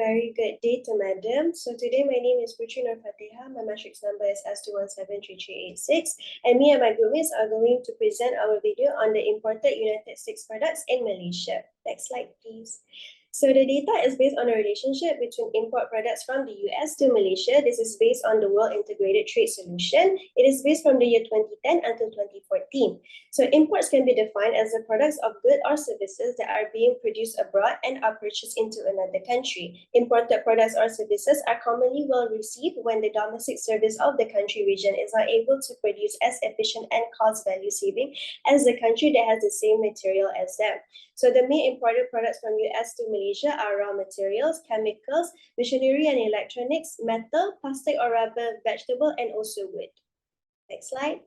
very good day to Madam. So today my name is Putri Nur Fatiha. My matrix number is S2173386. And me and my groupmates are going to present our video on the imported United States products in Malaysia. Next slide, please. So the data is based on a relationship between import products from the US to Malaysia. This is based on the World Integrated Trade Solution. It is based from the year 2010 until 2014. So imports can be defined as the products of goods or services that are being produced abroad and are purchased into another country. Imported products or services are commonly well received when the domestic service of the country region is not able to produce as efficient and cost value saving as the country that has the same material as them. So the main imported products from US to Malaysia are raw materials, chemicals, machinery and electronics, metal, plastic or rubber, vegetable, and also wood. Next slide.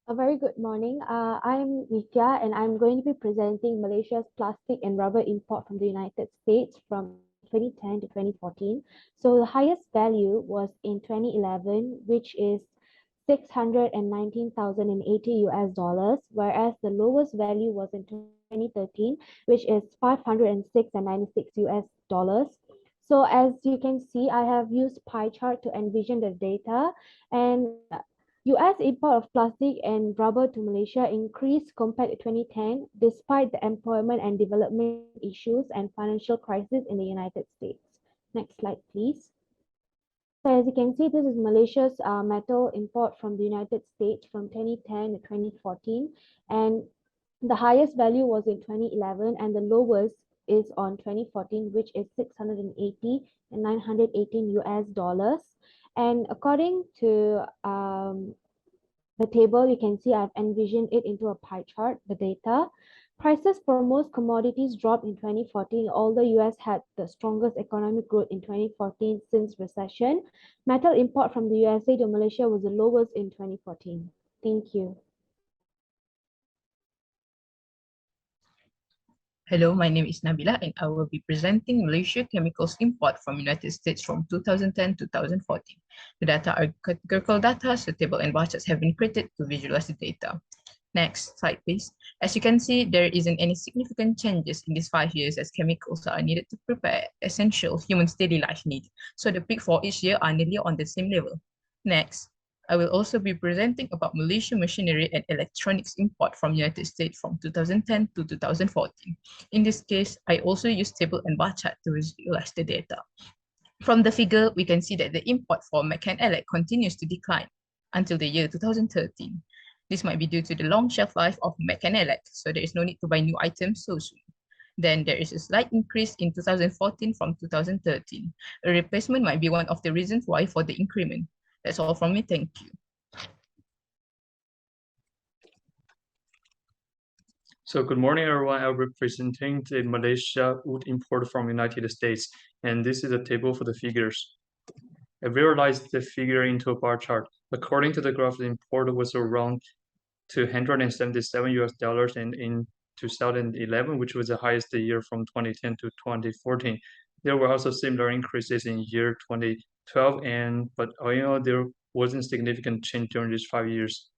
A very good morning. I'm Nitya and I'm going to be presenting Malaysia's plastic and rubber import from the United States from 2010 to 2014. So the highest value was in 2011, which is 619,080 US dollars, whereas the lowest value was in 2013, which is 506.96 US dollars. So as you can see, I have used pie chart to envision the data, and US import of plastic and rubber to Malaysia increased compared to 2010, despite the employment and development issues and financial crisis in the United States. Next slide, please. So as you can see, this is Malaysia's metal import from the United States from 2010 to 2014. And the highest value was in 2011 and the lowest is on 2014, which is 680 and 918 US dollars. And according to the table, you can see I've envisioned it into a pie chart, the data. Prices for most commodities dropped in 2014, although US had the strongest economic growth in 2014 since recession. Metal import from the USA to Malaysia was the lowest in 2014. Thank you. Hello, my name is Nabila and I will be presenting Malaysia chemicals import from United States from 2010-2014. The data are categorical data, so table and bar charts have been created to visualize the data. Next slide, please. As you can see, there isn't any significant changes in these 5 years as chemicals are needed to prepare essential human daily life needs. So the peak for each year are nearly on the same level. Next. I will also be presenting about Malaysian machinery and electronics import from United States from 2010 to 2014. In this case, I also use table and bar chart to visualize the data. From the figure, we can see that the import for Mechan-Elec continues to decline until the year 2013. This might be due to the long shelf life of Mechan-Elec, so there is no need to buy new items so soon. Then there is a slight increase in 2014 from 2013. A replacement might be one of the reasons why for the increment. That's all from me. Thank you. So good morning, everyone. I'll be presenting the Malaysia wood import from United States, and this is a table for the figures. I visualized the figure into a bar chart. According to the graph, the import was around 277 US dollars in 2011, which was the highest year from 2010 to 2014. There were also similar increases in year 2012, but there wasn't significant change during these 5 years.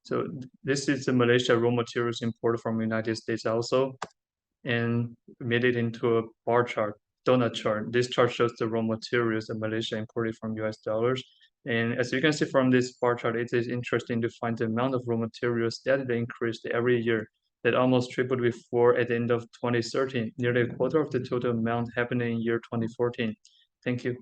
So this is the Malaysia raw materials imported from United States also, and made it into a bar chart, donut chart. This chart shows the raw materials that Malaysia imported from US dollars. And as you can see from this bar chart, it is interesting to find the amount of raw materials steadily increased every year, that almost tripled before at the end of 2013, nearly a quarter of the total amount happening in year 2014. Thank you.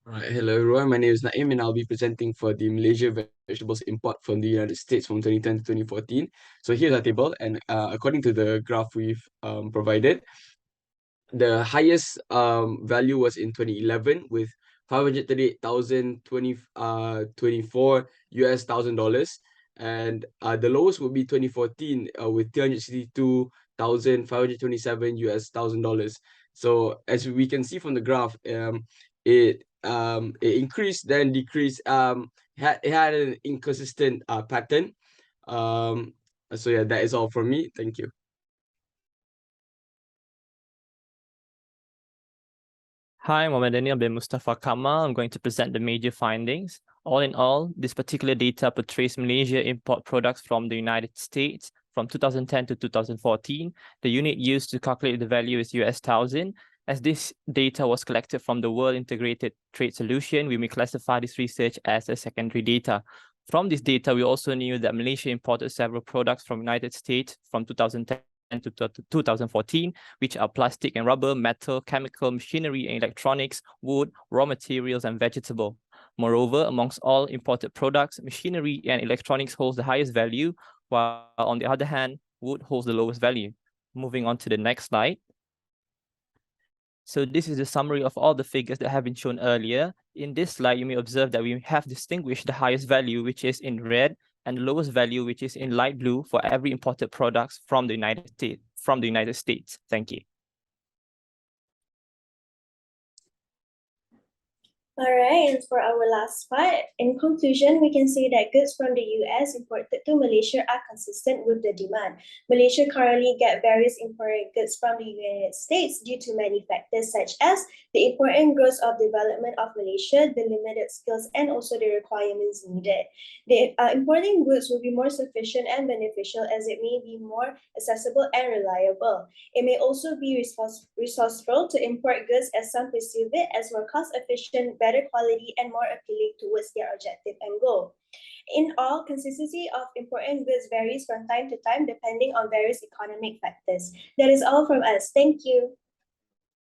Right, hello everyone, my name is Naim and I'll be presenting for the Malaysia vegetables import from the United States from 2010 to 2014. So here's our table, and according to the graph we've provided, the highest value was in 2011 with 538,024 US thousand dollars, and the lowest would be 2014 with 362,527 US thousand dollars. So as we can see from the graph, it increased then decreased. It had an inconsistent pattern. So yeah, that is all from me. Thank you. Hi, Muhammad Daniel bin Mustafa Kamal. I'm going to present the major findings All in all, this particular data portrays Malaysia import products from the United States from 2010 to 2014. The unit used to calculate the value is US$1,000. As this data was collected from the World Integrated Trade Solution, we may classify this research as a secondary data. From this data, we also knew that Malaysia imported several products from United States from 2010 to 2014, which are plastic and rubber, metal, chemical, machinery and electronics, wood, raw materials, and vegetable. Moreover, amongst all imported products, machinery and electronics holds the highest value, while on the other hand, wood holds the lowest value. Moving on to the next slide. So this is the summary of all the figures that have been shown earlier. In this slide, you may observe that we have distinguished the highest value, which is in red, and the lowest value, which is in light blue, for every imported products from the United States. Thank you. All right, and for our last part, in conclusion, we can say that goods from the US imported to Malaysia are consistent with the demand. Malaysia currently gets various imported goods from the United States due to many factors such as the important growth of development of Malaysia, the limited skills, and also the requirements needed. The importing goods will be more sufficient and beneficial as it may be more accessible and reliable. It may also be resourceful to import goods as some perceive it as more cost-efficient, better quality, and more appealing towards their objective and goal. In all, consistency of important goods varies from time to time depending on various economic factors. That is all from us. Thank you.